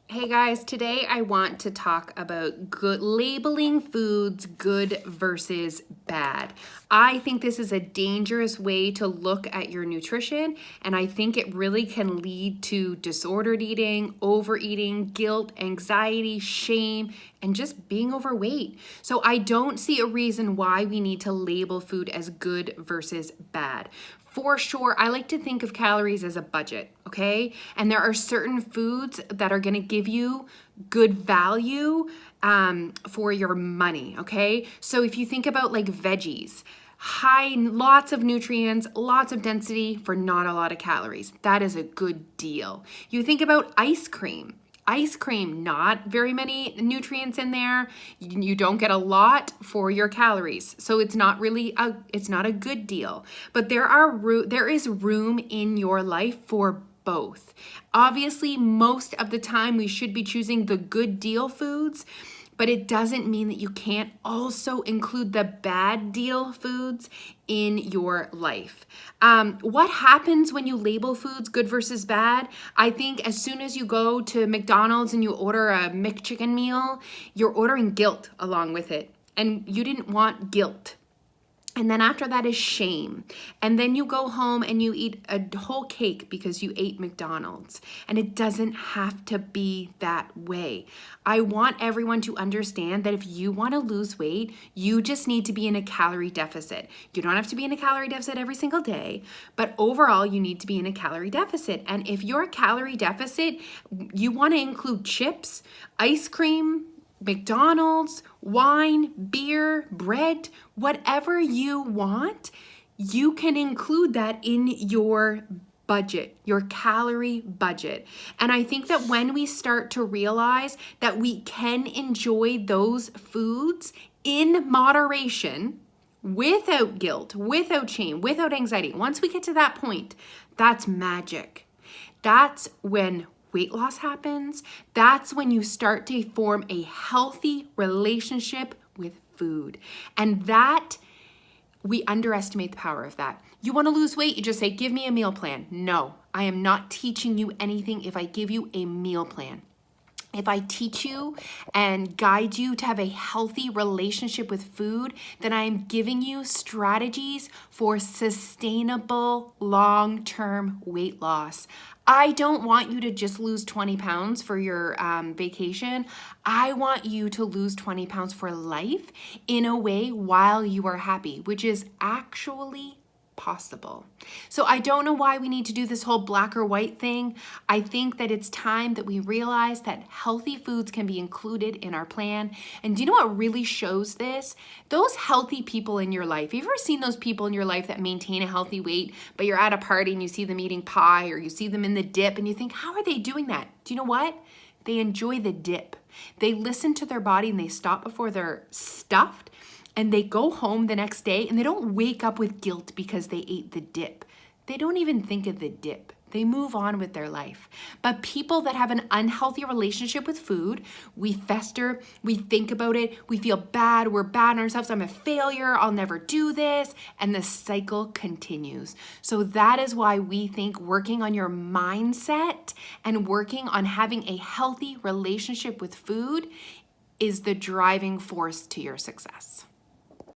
Hey guys, today I want to talk about labeling foods good versus bad. I think this is a dangerous way to look at your nutrition, and I think it really can lead to disordered eating, overeating, guilt, anxiety, shame, and just being overweight. So I don't see a reason why we need to label food as good versus bad. For sure, I like to think of calories as a budget, okay? And there are certain foods that are gonna give you good value for your money, okay? So if you think about like veggies, lots of nutrients, lots of density for not a lot of calories. That is a good deal. You think about ice cream. Ice cream, not very many nutrients in there. You don't get a lot for your calories. So it's not a good deal. But there is room in your life for both. Obviously, most of the time we should be choosing the good deal foods, but it doesn't mean that you can't also include the bad deal foods in your life. What happens when you label foods good versus bad? I think as soon as you go to McDonald's and you order a McChicken meal, you're ordering guilt along with it. And you didn't want guilt. And then after that is shame. And then you go home and you eat a whole cake because you ate McDonald's. And it doesn't have to be that way. I want everyone to understand that if you want to lose weight, you just need to be in a calorie deficit. You don't have to be in a calorie deficit every single day, but overall you need to be in a calorie deficit. And if you're a calorie deficit, you want to include chips, ice cream, McDonald's, wine, beer, bread, whatever you want, you can include that in your budget, your calorie budget. And I think that when we start to realize that we can enjoy those foods in moderation, without guilt, without shame, without anxiety, once we get to that point, that's magic. That's when weight loss happens. That's when you start to form a healthy relationship with food. And that, we underestimate the power of that. You want to lose weight, you just say, give me a meal plan. No, I am not teaching you anything if I give you a meal plan. If I teach you and guide you to have a healthy relationship with food, then I am giving you strategies for sustainable long-term weight loss. I don't want you to just lose 20 pounds for your vacation. I want you to lose 20 pounds for life in a way while you are happy, which is actually possible. So I don't know why we need to do this whole black or white thing. I think that it's time that we realize that healthy foods can be included in our plan. And do you know what really shows this? Those healthy people in your life. Have you ever seen those people in your life that maintain a healthy weight, but you're at a party and you see them eating pie or you see them in the dip and you think, how are they doing that? Do you know what? They enjoy the dip. They listen to their body and they stop before they're stuffed. And they go home the next day and they don't wake up with guilt because they ate the dip. They don't even think of the dip. They move on with their life. But people that have an unhealthy relationship with food, we fester, we think about it, we feel bad, we're bad on ourselves, I'm a failure, I'll never do this, and the cycle continues. So that is why we think working on your mindset and working on having a healthy relationship with food is the driving force to your success.